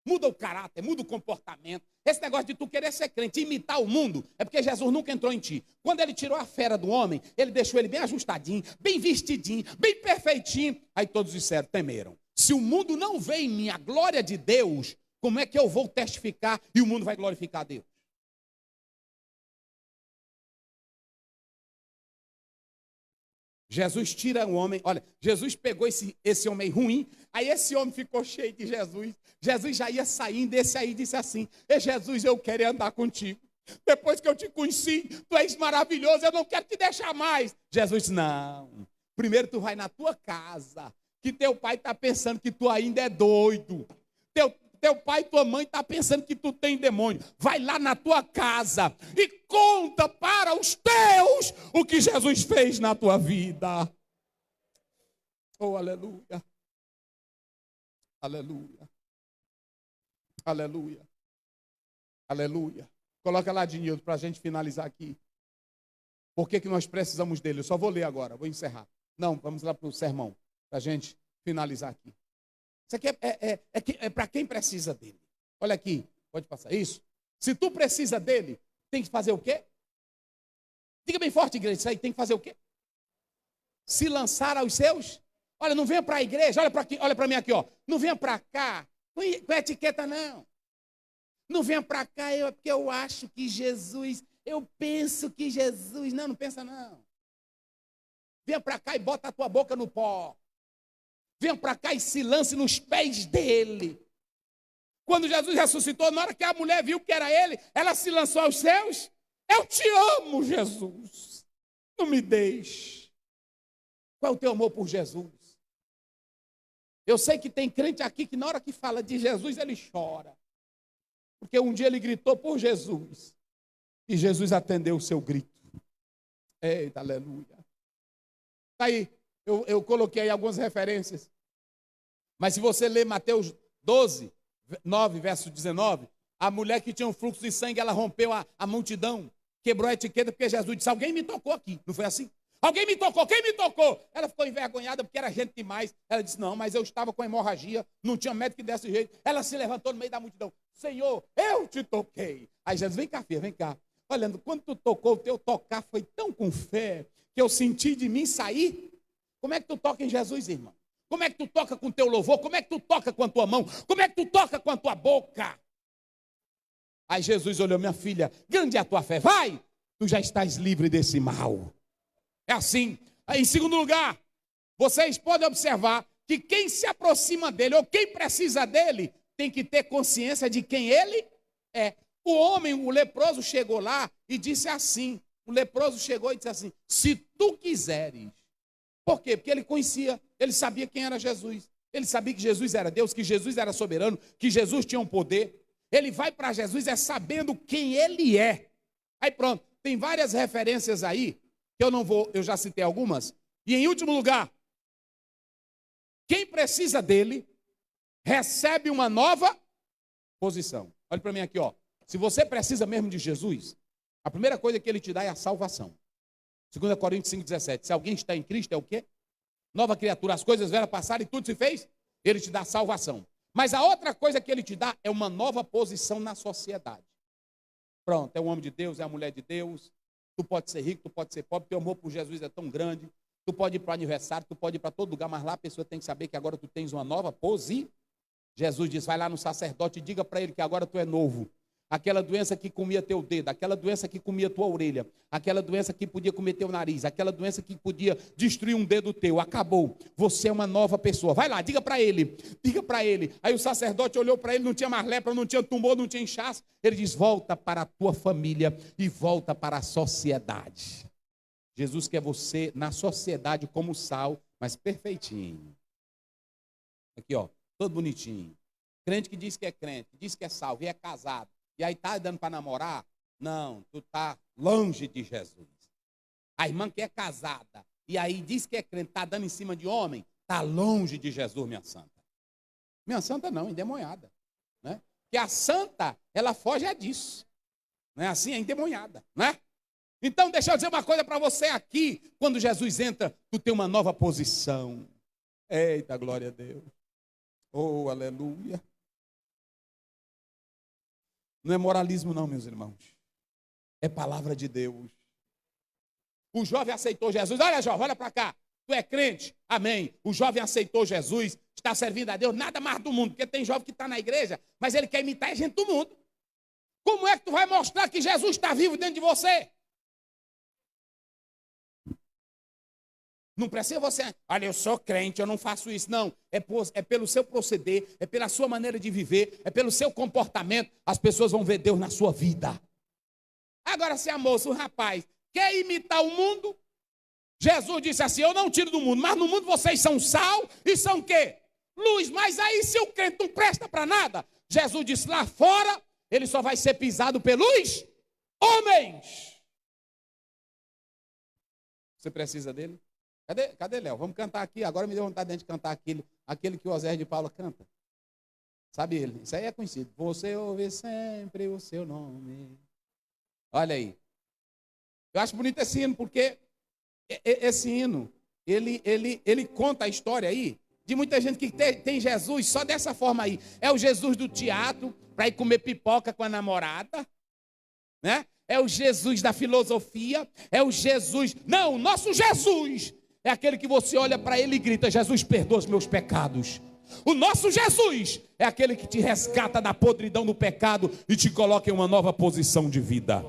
Muda o caráter, muda o comportamento. Esse negócio de tu querer ser crente, imitar o mundo, é porque Jesus nunca entrou em ti. Quando ele tirou a fera do homem, ele deixou ele bem ajustadinho, bem vestidinho, bem perfeitinho. Aí todos disseram, temeram. Se o mundo não vê em mim a glória de Deus, como é que eu vou testificar e o mundo vai glorificar a Deus? Jesus tira o homem, olha, Jesus pegou esse homem ruim, aí esse homem ficou cheio de Jesus. Jesus já ia saindo, esse aí disse assim: Ei, Jesus, eu quero andar contigo. Depois que eu te conheci, tu és maravilhoso, eu não quero te deixar mais. Jesus disse: não, primeiro tu vai na tua casa, que teu pai está pensando que tu ainda é doido. Teu pai e tua mãe estão pensando que tu tem demônio. Vai lá na tua casa e conta para os teus o que Jesus fez na tua vida. Oh, aleluia. Aleluia. Aleluia. Aleluia. Coloca lá, Dinildo, para a gente finalizar aqui. Por que nós precisamos dele? Eu só vou ler agora, vou encerrar. Não, vamos lá para o sermão, para a gente finalizar aqui. Isso aqui é para quem precisa dele. Olha aqui, pode passar isso. Se tu precisa dele, tem que fazer o quê? Diga bem forte, igreja, isso aí tem que fazer o quê? Se lançar aos seus. Olha, não venha para a igreja, olha para mim aqui, ó. Não venha para cá com etiqueta, não. Não venha para cá porque eu acho que Jesus, eu penso que Jesus. Não pensa não. Venha para cá e bota a tua boca no pó. Venha para cá e se lance nos pés dele. Quando Jesus ressuscitou, na hora que a mulher viu que era ele, ela se lançou aos seus. Eu te amo, Jesus. Não me deixe. Qual é o teu amor por Jesus? Eu sei que tem crente aqui que na hora que fala de Jesus, ele chora. Porque um dia ele gritou por Jesus. E Jesus atendeu o seu grito. Eita, aleluia. Está aí. Eu coloquei aí algumas referências. Mas se você ler Mateus 12, 9, verso 19, a mulher que tinha um fluxo de sangue, ela rompeu a multidão, quebrou a etiqueta, porque Jesus disse: alguém me tocou aqui. Não foi assim? Alguém me tocou, quem me tocou? Ela ficou envergonhada porque era gente demais. Ela disse: não, mas eu estava com hemorragia, não tinha médico que desse jeito. Ela se levantou no meio da multidão: Senhor, eu te toquei. Aí Jesus: vem cá, filha, vem cá. Olha, quando tu tocou, o teu tocar foi tão com fé, que eu senti de mim sair. Como é que tu toca em Jesus, irmão? Como é que tu toca com o teu louvor? Como é que tu toca com a tua mão? Como é que tu toca com a tua boca? Aí Jesus olhou: minha filha, grande é a tua fé, vai, tu já estás livre desse mal. É assim. Aí, em segundo lugar, vocês podem observar que quem se aproxima dele, ou quem precisa dele, tem que ter consciência de quem ele é. O homem, o leproso, chegou lá e disse assim, o leproso chegou e disse assim: se tu quiseres. Por quê? Porque ele conhecia, ele sabia quem era Jesus. Ele sabia que Jesus era Deus, que Jesus era soberano, que Jesus tinha um poder. Ele vai para Jesus sabendo quem ele é. Aí pronto, tem várias referências aí, que eu já citei algumas. E em último lugar, quem precisa dele, recebe uma nova posição. Olha para mim aqui, ó. Se você precisa mesmo de Jesus, a primeira coisa que ele te dá é a salvação. 2 Coríntios 5,17. Se alguém está em Cristo, é o quê? Nova criatura. As coisas velhas passaram e tudo se fez. Ele te dá salvação. Mas a outra coisa que ele te dá é uma nova posição na sociedade. Pronto, é um homem de Deus, é a mulher de Deus. Tu pode ser rico, tu pode ser pobre. Teu amor por Jesus é tão grande. Tu pode ir para o aniversário, tu pode ir para todo lugar. Mas lá a pessoa tem que saber que agora tu tens uma nova posição. Jesus diz: vai lá no sacerdote e diga para ele que agora tu é novo. Aquela doença que comia teu dedo, aquela doença que comia tua orelha, aquela doença que podia comer teu nariz, aquela doença que podia destruir um dedo teu, acabou. Você é uma nova pessoa. Vai lá, diga para ele, diga para ele. Aí o sacerdote olhou para ele, não tinha mais lepra, não tinha tumor, não tinha inchaço. Ele diz: volta para a tua família e volta para a sociedade. Jesus quer você na sociedade como sal, mas perfeitinho. Aqui, ó, todo bonitinho. Crente que diz que é salvo e é casado, e aí está dando para namorar, não, tu está longe de Jesus. A irmã que é casada, e aí diz que é crente, está dando em cima de homem, está longe de Jesus, minha santa. Minha santa não, endemoniada. Né? Porque a santa, ela foge disso. Não é assim? É endemoniada. Né? Então, deixa eu dizer uma coisa para você aqui. Quando Jesus entra, tu tem uma nova posição. Eita, glória a Deus. Oh, aleluia. Não é moralismo não, meus irmãos. É palavra de Deus. O jovem aceitou Jesus. Olha, jovem, olha para cá. Tu é crente? Amém. O jovem aceitou Jesus, está servindo a Deus, nada mais do mundo. Porque tem jovem que está na igreja, mas ele quer imitar a gente do mundo. Como é que tu vai mostrar que Jesus está vivo dentro de você? Não precisa você, olha, eu sou crente, eu não faço isso. Não, é pelo seu proceder, é pela sua maneira de viver, é pelo seu comportamento. As pessoas vão ver Deus na sua vida. Agora, se a moça, o rapaz, quer imitar o mundo, Jesus disse assim, eu não tiro do mundo, mas no mundo vocês são sal e são o quê? Luz. Mas aí se o crente não presta para nada, Jesus disse, lá fora, ele só vai ser pisado pelos homens. Você precisa dele? Cadê Léo? Vamos cantar aqui. Agora me deu vontade de cantar aquele que o Osés de Paula canta. Sabe ele? Isso aí é conhecido. Você ouve sempre o seu nome. Olha aí. Eu acho bonito esse hino, porque esse hino, ele conta a história aí de muita gente que tem Jesus só dessa forma aí. É o Jesus do teatro, para ir comer pipoca com a namorada, né? É o Jesus da filosofia, é o Jesus... Não, o nosso Jesus é aquele que você olha para ele e grita, Jesus, perdoa os meus pecados. O nosso Jesus é aquele que te resgata da podridão do pecado e te coloca em uma nova posição de vida.